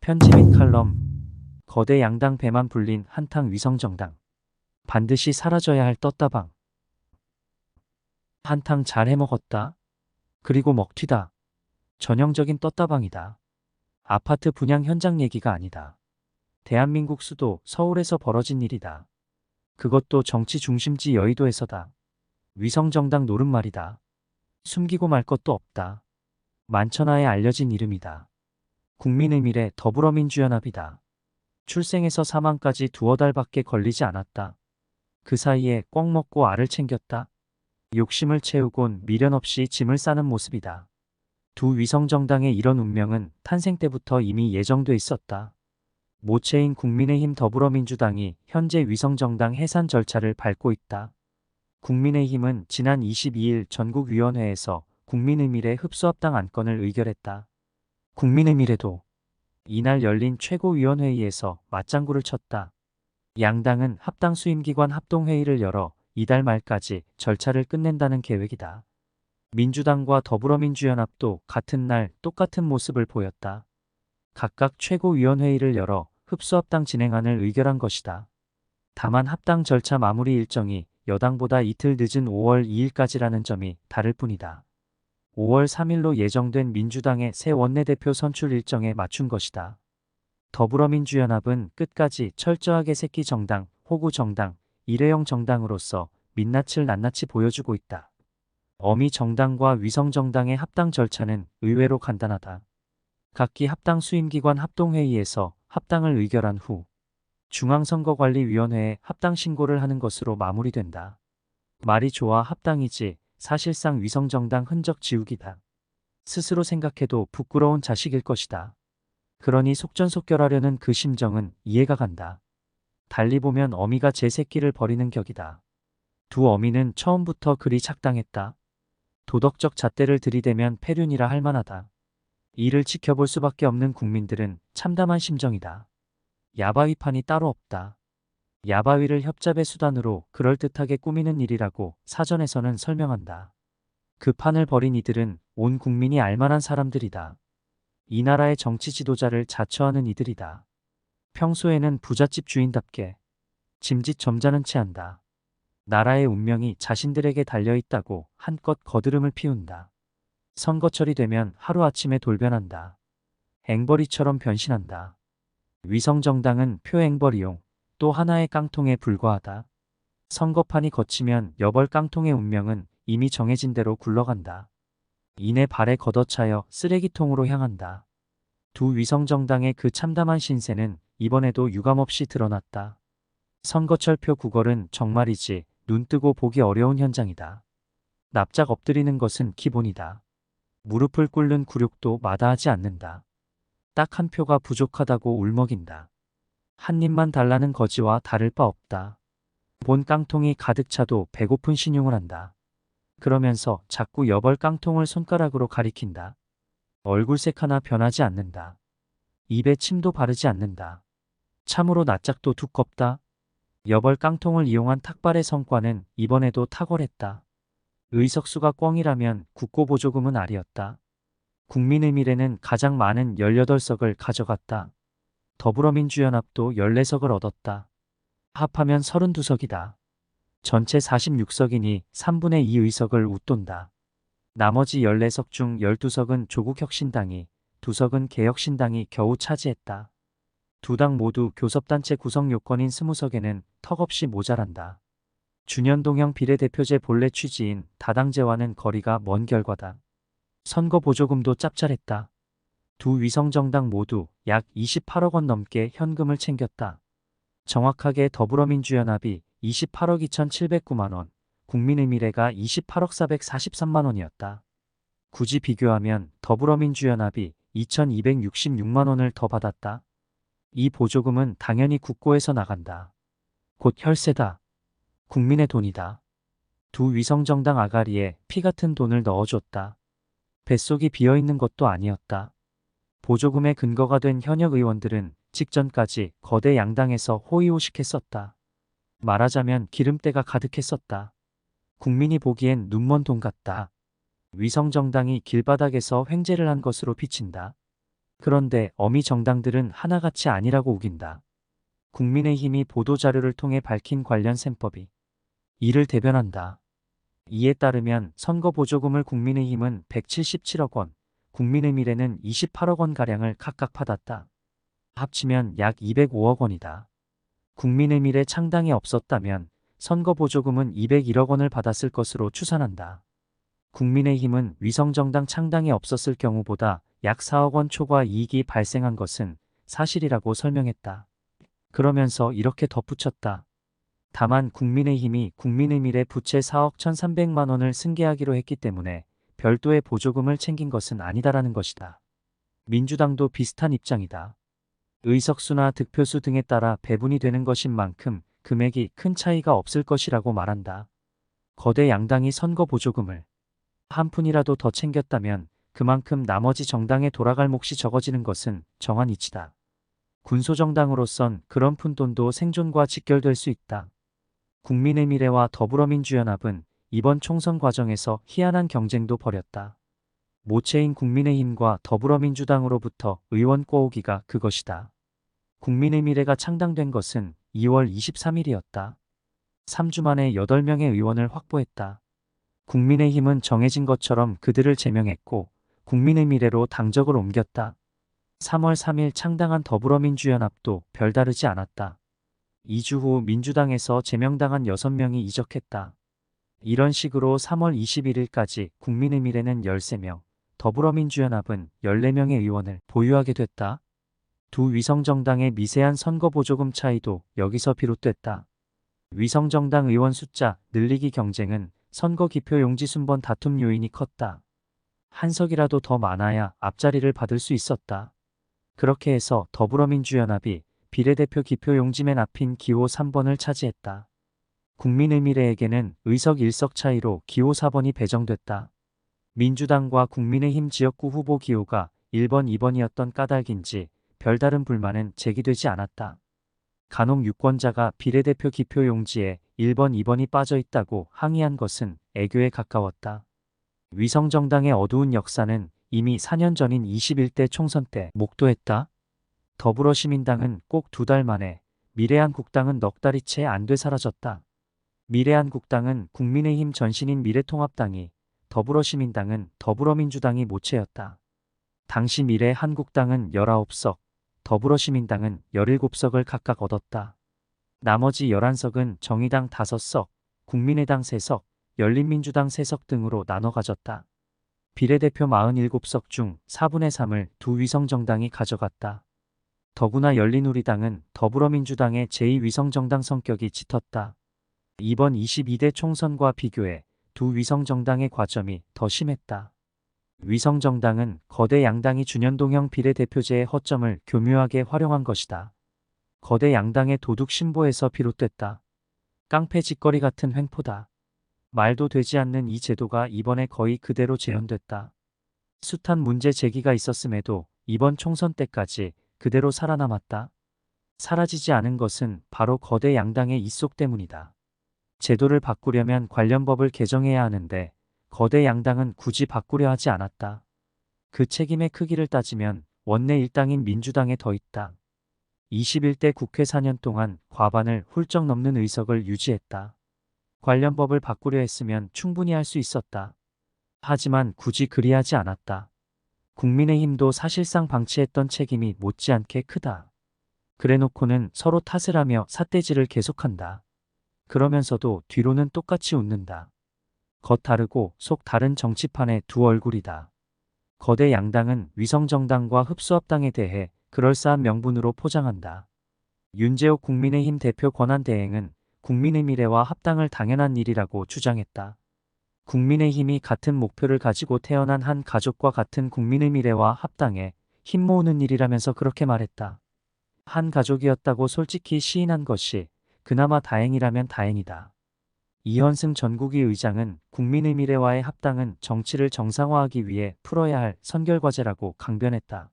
편지 및 칼럼. 거대 양당 배만 불린 한탕 위성정당. 반드시 사라져야 할 떴다방. 한탕 잘 해먹었다. 그리고 먹튀다. 전형적인 떴다방이다. 아파트 분양 현장 얘기가 아니다. 대한민국 수도 서울에서 벌어진 일이다. 그것도 정치 중심지 여의도에서다. 위성정당 노름말이다. 숨기고 말 것도 없다. 만천하에 알려진 이름이다. 국민의미래 더불어민주연합이다. 출생에서 사망까지 두어 달밖에 걸리지 않았다. 그 사이에 꿩 먹고 알을 챙겼다. 욕심을 채우곤 미련 없이 짐을 싸는 모습이다. 두 위성정당의 이런 운명은 탄생 때부터 이미 예정돼 있었다. 모체인 국민의힘 더불어민주당이 현재 위성정당 해산 절차를 밟고 있다. 국민의힘은 지난 22일 전국위원회에서 국민의미래 흡수합당 안건을 의결했다. 국민의미래도 이날 열린 최고위원회의에서 맞장구를 쳤다. 양당은 합당 수임기관 합동회의를 열어 이달 말까지 절차를 끝낸다는 계획이다. 민주당과 더불어민주연합도 같은 날 똑같은 모습을 보였다. 각각 최고위원회의를 열어 흡수합당 진행안을 의결한 것이다. 다만 합당 절차 마무리 일정이 여당보다 이틀 늦은 5월 2일까지라는 점이 다를 뿐이다. 5월 3일로 예정된 민주당의 새 원내대표 선출 일정에 맞춘 것이다. 더불어민주연합은 끝까지 철저하게 새끼 정당, 호구 정당, 일회용 정당으로서 민낯을 낱낱이 보여주고 있다. 어미 정당과 위성 정당의 합당 절차는 의외로 간단하다. 각기 합당 수임기관 합동회의에서 합당을 의결한 후 중앙선거관리위원회에 합당 신고를 하는 것으로 마무리된다. 말이 좋아 합당이지 사실상 위성정당 흔적 지우기다. 스스로 생각해도 부끄러운 자식일 것이다. 그러니 속전속결하려는 그 심정은 이해가 간다. 달리 보면 어미가 제 새끼를 버리는 격이다. 두 어미는 처음부터 그리 착당했다. 도덕적 잣대를 들이대면 폐륜이라 할 만하다. 이를 지켜볼 수밖에 없는 국민들은 참담한 심정이다. 야바위판이 따로 없다. 야바위를 협잡의 수단으로 그럴듯하게 꾸미는 일이라고 사전에서는 설명한다. 그 판을 벌인 이들은 온 국민이 알만한 사람들이다. 이 나라의 정치 지도자를 자처하는 이들이다. 평소에는 부잣집 주인답게 짐짓 점잖은 채 한다. 나라의 운명이 자신들에게 달려있다고 한껏 거드름을 피운다. 선거철이 되면 하루아침에 돌변한다. 앵벌이처럼 변신한다. 위성정당은 표앵벌이용, 또 하나의 깡통에 불과하다. 선거판이 거치면 여벌 깡통의 운명은 이미 정해진 대로 굴러간다. 이내 발에 걷어차여 쓰레기통으로 향한다. 두 위성정당의 그 참담한 신세는 이번에도 유감없이 드러났다. 선거철표 구걸은 정말이지 눈뜨고 보기 어려운 현장이다. 납작 엎드리는 것은 기본이다. 무릎을 꿇는 굴욕도 마다하지 않는다. 딱 한 표가 부족하다고 울먹인다. 한 입만 달라는 거지와 다를 바 없다. 본 깡통이 가득 차도 배고픈 신용을 한다. 그러면서 자꾸 여벌 깡통을 손가락으로 가리킨다. 얼굴색 하나 변하지 않는다. 입에 침도 바르지 않는다. 참으로 낯짝도 두껍다. 여벌 깡통을 이용한 탁발의 성과는 이번에도 탁월했다. 의석수가 꿩이라면 국고보조금은 알이었다. 국민의미래는 가장 많은 18석을 가져갔다. 더불어민주연합도 14석을 얻었다. 합하면 32석이다. 전체 46석이니 3분의 2 의석을 웃돈다. 나머지 14석 중 12석은 조국혁신당이, 2석은 개혁신당이 겨우 차지했다. 두 당 모두 교섭단체 구성 요건인 20석에는 턱없이 모자란다. 준연동형 비례대표제 본래 취지인 다당제와는 거리가 먼 결과다. 선거 보조금도 짭짤했다. 두 위성정당 모두 약 28억 원 넘게 현금을 챙겼다. 정확하게 더불어민주연합이 28억 2,709만 원, 국민의미래가 28억 443만 원이었다. 굳이 비교하면 더불어민주연합이 2,266만 원을 더 받았다. 이 보조금은 당연히 국고에서 나간다. 곧 혈세다. 국민의 돈이다. 두 위성정당 아가리에 피 같은 돈을 넣어줬다. 뱃속이 비어있는 것도 아니었다. 보조금의 근거가 된 현역 의원들은 직전까지 거대 양당에서 호의호식했었다. 말하자면 기름때가 가득했었다. 국민이 보기엔 눈먼 돈 같다. 위성정당이 길바닥에서 횡재를 한 것으로 비친다. 그런데 어미 정당들은 하나같이 아니라고 우긴다. 국민의힘이 보도자료를 통해 밝힌 관련 셈법이 이를 대변한다. 이에 따르면 선거보조금을 국민의힘은 177억 원, 국민의미래는 28억 원가량을 각각 받았다. 합치면 약 205억 원이다. 국민의미래 창당이 없었다면 선거보조금은 201억 원을 받았을 것으로 추산한다. 국민의힘은 위성정당 창당이 없었을 경우보다 약 4억 원 초과 이익이 발생한 것은 사실이라고 설명했다. 그러면서 이렇게 덧붙였다. 다만 국민의힘이 국민의미래 부채 4억 1,300만 원을 승계하기로 했기 때문에 별도의 보조금을 챙긴 것은 아니다라는 것이다. 민주당도 비슷한 입장이다. 의석수나 득표수 등에 따라 배분이 되는 것인 만큼 금액이 큰 차이가 없을 것이라고 말한다. 거대 양당이 선거 보조금을 한 푼이라도 더 챙겼다면 그만큼 나머지 정당에 돌아갈 몫이 적어지는 것은 정한 이치다. 군소정당으로선 그런 푼돈도 생존과 직결될 수 있다. 국민의미래와 더불어민주연합은 이번 총선 과정에서 희한한 경쟁도 벌였다. 모체인 국민의힘과 더불어민주당으로부터 의원 꼬우기가 그것이다. 국민의미래가 창당된 것은 2월 23일이었다. 3주 만에 8명의 의원을 확보했다. 국민의힘은 정해진 것처럼 그들을 제명했고 국민의미래로 당적을 옮겼다. 3월 3일 창당한 더불어민주연합도 별다르지 않았다. 2주 후 민주당에서 제명당한 6명이 이적했다. 이런 식으로 3월 21일까지 국민의미래는 13명, 더불어민주연합은 14명의 의원을 보유하게 됐다. 두 위성정당의 미세한 선거보조금 차이도 여기서 비롯됐다. 위성정당 의원 숫자 늘리기 경쟁은 선거 기표용지 순번 다툼 요인이 컸다. 한 석이라도 더 많아야 앞자리를 받을 수 있었다. 그렇게 해서 더불어민주연합이 비례대표 기표용지 맨 앞인 기호 3번을 차지했다. 국민의미래에게는 의석 1석 차이로 기호 4번이 배정됐다. 민주당과 국민의힘 지역구 후보 기호가 1번, 2번이었던 까닭인지 별다른 불만은 제기되지 않았다. 간혹 유권자가 비례대표 기표용지에 1번, 2번이 빠져 있다고 항의한 것은 애교에 가까웠다. 위성정당의 어두운 역사는 이미 4년 전인 21대 총선 때 목도했다. 더불어시민당은 꼭 2달 만에, 미래한국당은 넉 달이 채 안 돼 사라졌다. 미래한국당은 국민의힘 전신인 미래통합당이, 더불어시민당은 더불어민주당이 모체였다. 당시 미래한국당은 19석, 더불어시민당은 17석을 각각 얻었다. 나머지 11석은 정의당 5석, 국민의당 3석, 열린민주당 3석 등으로 나눠 가졌다. 비례대표 47석 중 4분의 3을 두 위성정당이 가져갔다. 더구나 열린우리당은 더불어민주당의 제2위성정당 성격이 짙었다. 이번 22대 총선과 비교해 두 위성정당의 과점이 더 심했다. 위성정당은 거대 양당이 준연동형 비례대표제의 허점을 교묘하게 활용한 것이다. 거대 양당의 도둑 신보에서 비롯됐다. 깡패 짓거리 같은 횡포다. 말도 되지 않는 이 제도가 이번에 거의 그대로 재현됐다. 숱한 문제 제기가 있었음에도 이번 총선 때까지 그대로 살아남았다. 사라지지 않은 것은 바로 거대 양당의 입속 때문이다. 제도를 바꾸려면 관련 법을 개정해야 하는데 거대 양당은 굳이 바꾸려 하지 않았다. 그 책임의 크기를 따지면 원내 일당인 민주당에 더 있다. 21대 국회 4년 동안 과반을 훌쩍 넘는 의석을 유지했다. 관련 법을 바꾸려 했으면 충분히 할 수 있었다. 하지만 굳이 그리하지 않았다. 국민의힘도 사실상 방치했던 책임이 못지않게 크다. 그래놓고는 서로 탓을 하며 삿대질을 계속한다. 그러면서도 뒤로는 똑같이 웃는다. 겉 다르고 속 다른 정치판의 두 얼굴이다. 거대 양당은 위성정당과 흡수합당에 대해 그럴싸한 명분으로 포장한다. 윤재옥 국민의힘 대표 권한대행은 국민의미래와 합당을 당연한 일이라고 주장했다. 국민의힘이 같은 목표를 가지고 태어난 한 가족과 같은 국민의미래와 합당에 힘 모으는 일이라면서 그렇게 말했다. 한 가족이었다고 솔직히 시인한 것이 그나마 다행이라면 다행이다. 이현승 전국위 의장은 국민의미래와의 합당은 정치를 정상화하기 위해 풀어야 할 선결과제라고 강변했다.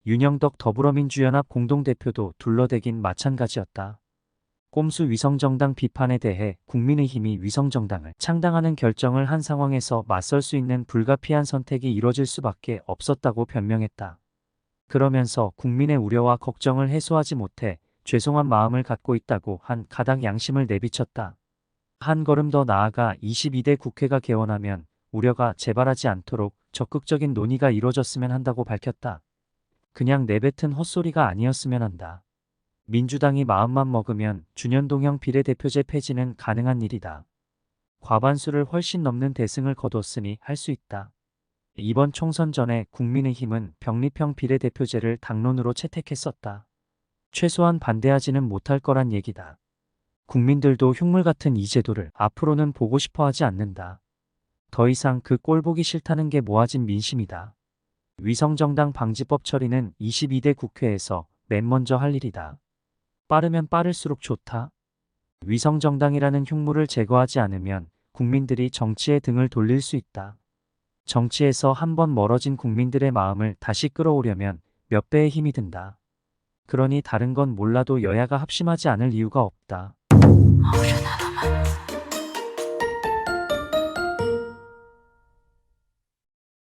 윤영덕 더불어민주연합 공동대표도 둘러대긴 마찬가지였다. 꼼수 위성정당 비판에 대해 국민의힘이 위성정당을 창당하는 결정을 한 상황에서 맞설 수 있는 불가피한 선택이 이뤄질 수밖에 없었다고 변명했다. 그러면서 국민의 우려와 걱정을 해소하지 못해 죄송한 마음을 갖고 있다고 한 가닥 양심을 내비쳤다. 한 걸음 더 나아가 22대 국회가 개원하면 우려가 재발하지 않도록 적극적인 논의가 이루어졌으면 한다고 밝혔다. 그냥 내뱉은 헛소리가 아니었으면 한다. 민주당이 마음만 먹으면 준연동형 비례대표제 폐지는 가능한 일이다. 과반수를 훨씬 넘는 대승을 거뒀으니 할 수 있다. 이번 총선 전에 국민의힘은 병립형 비례대표제를 당론으로 채택했었다. 최소한 반대하지는 못할 거란 얘기다. 국민들도 흉물 같은 이 제도를 앞으로는 보고 싶어 하지 않는다. 더 이상 그 꼴 보기 싫다는 게 모아진 민심이다. 위성정당 방지법 처리는 22대 국회에서 맨 먼저 할 일이다. 빠르면 빠를수록 좋다. 위성정당이라는 흉물을 제거하지 않으면 국민들이 정치에 등을 돌릴 수 있다. 정치에서 한번 멀어진 국민들의 마음을 다시 끌어오려면 몇 배의 힘이 든다. 그러니 다른 건 몰라도 여야가 합심하지 않을 이유가 없다.好热闹。